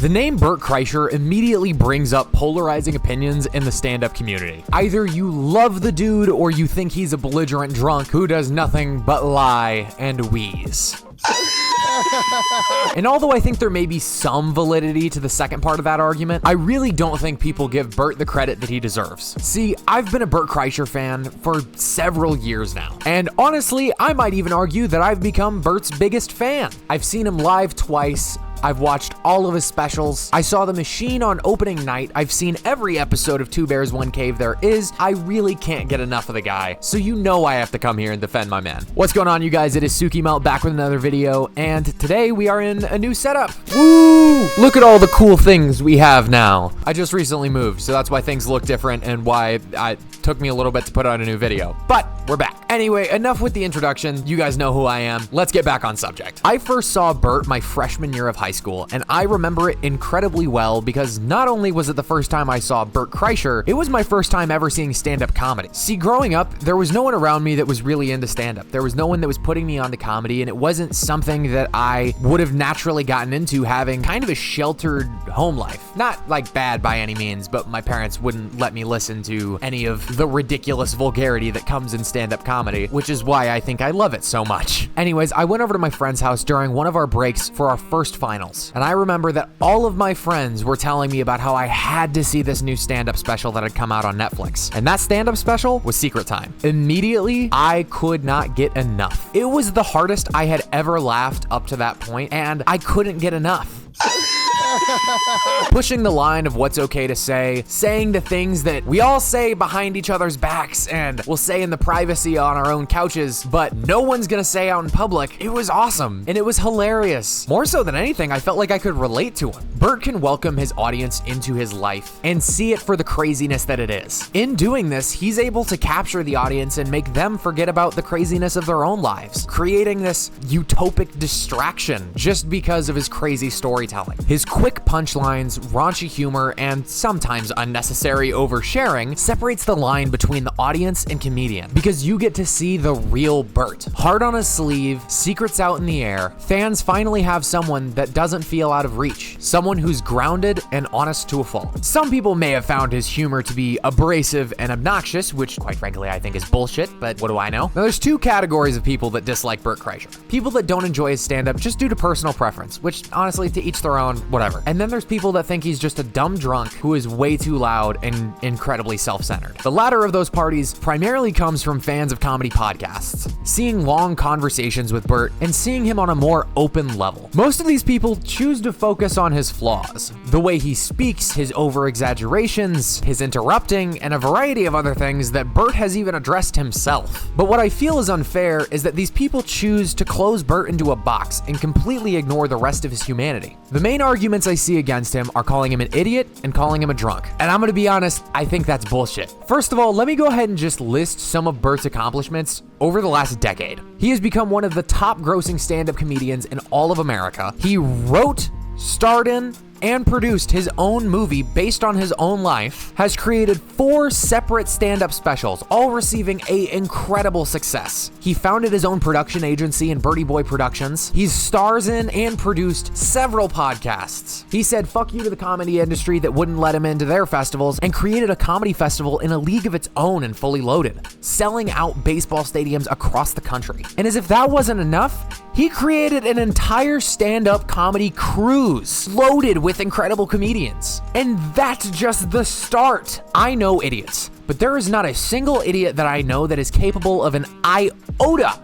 The name Bert Kreischer immediately brings up polarizing opinions in the stand-up community. Either you love the dude or you think he's a belligerent drunk who does nothing but lie and wheeze. And although I think there may be some validity to the second part of that argument, I really don't think people give Bert the credit that he deserves. See, I've been a Bert Kreischer fan for several years now, and honestly, I might even argue that I've become Bert's biggest fan. I've seen him live twice. I've watched all of his specials. I saw The Machine on opening night. I've seen every episode of Two Bears, One Cave there is. I really can't get enough of the guy, so you know I have to come here and defend my man. What's going on, you guys? It is Sukimelt back with another video, and today we are in a new setup. Woo! Look at all the cool things we have now. I just recently moved, so that's why things look different and why it took me a little bit to put out a new video. But we're back. Anyway, enough with the introduction. You guys know who I am. Let's get back on subject. I first saw Bert my freshman year of high school, and I remember it incredibly well because not only was it the first time I saw Bert Kreischer, it was my first time ever seeing stand-up comedy. See, growing up, there was no one around me that was really into stand-up. There was no one that was putting me onto comedy, and it wasn't something that I would have naturally gotten into, having kind of a sheltered home life. Not like bad by any means, but my parents wouldn't let me listen to any of the ridiculous vulgarity that comes in stand-up comedy, which is why I think I love it so much. Anyways, I went over to my friend's house during one of our breaks for our first finals, and I remember that all of my friends were telling me about how I had to see this new stand-up special that had come out on Netflix, and that stand-up special was Secret Time. Immediately, I could not get enough. It was the hardest I had ever laughed up to that point, and I couldn't get enough. Pushing the line of what's okay to say, saying the things that we all say behind each other's backs and we'll say in the privacy on our own couches, but no one's gonna say out in public. It was awesome, and it was hilarious. More so than anything, I felt like I could relate to him. Bert can welcome his audience into his life and see it for the craziness that it is. In doing this, he's able to capture the audience and make them forget about the craziness of their own lives, creating this utopic distraction just because of his crazy storytelling. His quick punchlines, raunchy humor, and sometimes unnecessary oversharing separates the line between the audience and comedian, because you get to see the real Bert. Heart on his sleeve, secrets out in the air, fans finally have someone that doesn't feel out of reach, someone who's grounded and honest to a fault. Some people may have found his humor to be abrasive and obnoxious, which quite frankly I think is bullshit, but what do I know? Now there's two categories of people that dislike Bert Kreischer. People that don't enjoy his stand-up just due to personal preference, which honestly, to each their own, whatever. And then there's people that think he's just a dumb drunk who is way too loud and incredibly self-centered. The latter of those parties primarily comes from fans of comedy podcasts, seeing long conversations with Bert and seeing him on a more open level. Most of these people choose to focus on his flaws, the way he speaks, his over-exaggerations, his interrupting, and a variety of other things that Bert has even addressed himself. But what I feel is unfair is that these people choose to close Bert into a box and completely ignore the rest of his humanity. The main arguments I see against him are calling him an idiot and calling him a drunk. And I'm gonna be honest, I think that's bullshit. First of all, let me go ahead and just list some of Bert's accomplishments over the last decade. He has become one of the top grossing stand-up comedians in all of America. He wrote, starred in, and produced his own movie based on his own life, has created 4 separate stand-up specials, all receiving an incredible success. He founded his own production agency in Birdie Boy Productions. He stars in and produced several podcasts. He said fuck you to the comedy industry that wouldn't let him into their festivals and created a comedy festival in a league of its own and Fully Loaded, selling out baseball stadiums across the country. And as if that wasn't enough, he created an entire stand-up comedy cruise loaded with incredible comedians. And that's just the start. I know idiots, but there is not a single idiot that I know that is capable of an iota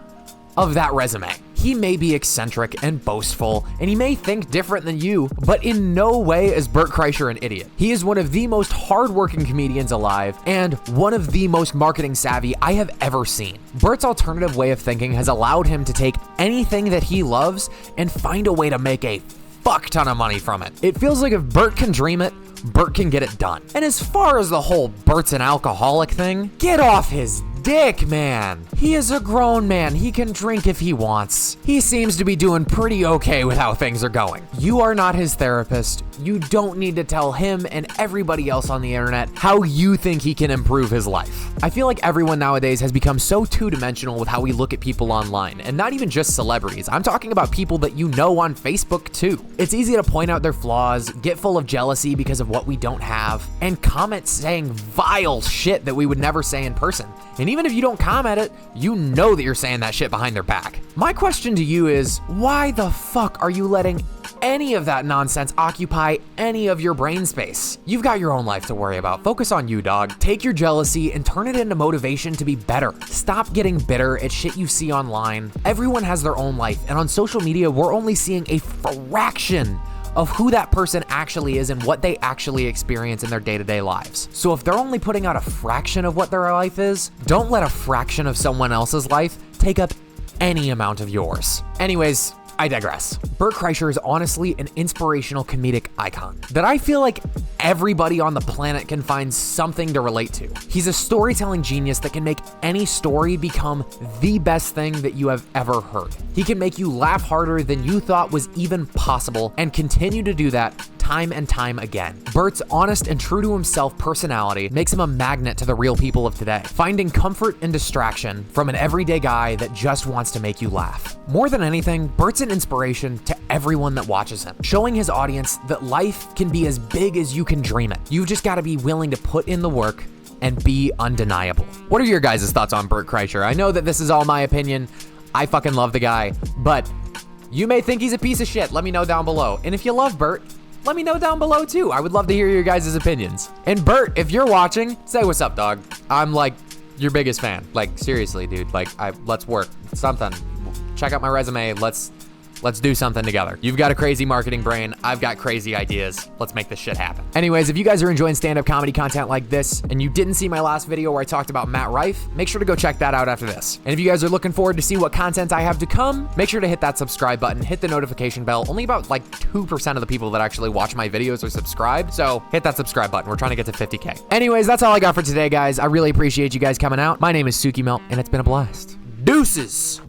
of that resume. He may be eccentric and boastful, and he may think different than you, but in no way is Bert Kreischer an idiot. He is one of the most hardworking comedians alive, and one of the most marketing savvy I have ever seen. Bert's alternative way of thinking has allowed him to take anything that he loves and find a way to make a fuck ton of money from it. It feels like if Bert can dream it, Bert can get it done. And as far as the whole Bert's an alcoholic thing, get off his dick, man. He is a grown man. He can drink if he wants. He seems to be doing pretty okay with how things are going. You are not his therapist. You don't need to tell him and everybody else on the internet how you think he can improve his life. I feel like everyone nowadays has become so two-dimensional with how we look at people online, and not even just celebrities. I'm talking about people that you know on Facebook too. It's easy to point out their flaws, get full of jealousy because of what we don't have, and comment saying vile shit that we would never say in person. And even if you don't comment it, you know that you're saying that shit behind their back. My question to you is, why the fuck are you letting any of that nonsense occupy any of your brain space? You've got your own life to worry about. Focus on you, dog. Take your jealousy and turn it into motivation to be better. Stop getting bitter at shit you see online. Everyone has their own life, and on social media, we're only seeing a fraction of who that person actually is and what they actually experience in their day-to-day lives. So if they're only putting out a fraction of what their life is, don't let a fraction of someone else's life take up any amount of yours. Anyways, I digress. Bert Kreischer is honestly an inspirational comedic icon that I feel like everybody on the planet can find something to relate to. He's a storytelling genius that can make any story become the best thing that you have ever heard. He can make you laugh harder than you thought was even possible and continue to do that time and time again. Bert's honest and true to himself personality makes him a magnet to the real people of today, finding comfort and distraction from an everyday guy that just wants to make you laugh. More than anything, Bert's an inspiration to everyone that watches him, showing his audience that life can be as big as you can dream it. You've just got to be willing to put in the work and be undeniable. What are your guys' thoughts on Bert Kreischer? I know that this is all my opinion. I fucking love the guy, but you may think he's a piece of shit. Let me know down below. And if you love Bert, let me know down below too. I would love to hear your guys' opinions. And Bert, if you're watching, say what's up, dog. I'm like your biggest fan. Like seriously, dude. Like let's work something. Check out my resume. Let's do something together. You've got a crazy marketing brain. I've got crazy ideas. Let's make this shit happen. Anyways, if you guys are enjoying stand-up comedy content like this and you didn't see my last video where I talked about Matt Rife, make sure to go check that out after this. And if you guys are looking forward to see what content I have to come, make sure to hit that subscribe button, hit the notification bell. Only about like 2% of the people that actually watch my videos are subscribed, so hit that subscribe button. We're trying to get to 50K. Anyways, that's all I got for today, guys. I really appreciate you guys coming out. My name is sukimelt, and it's been a blast. Deuces!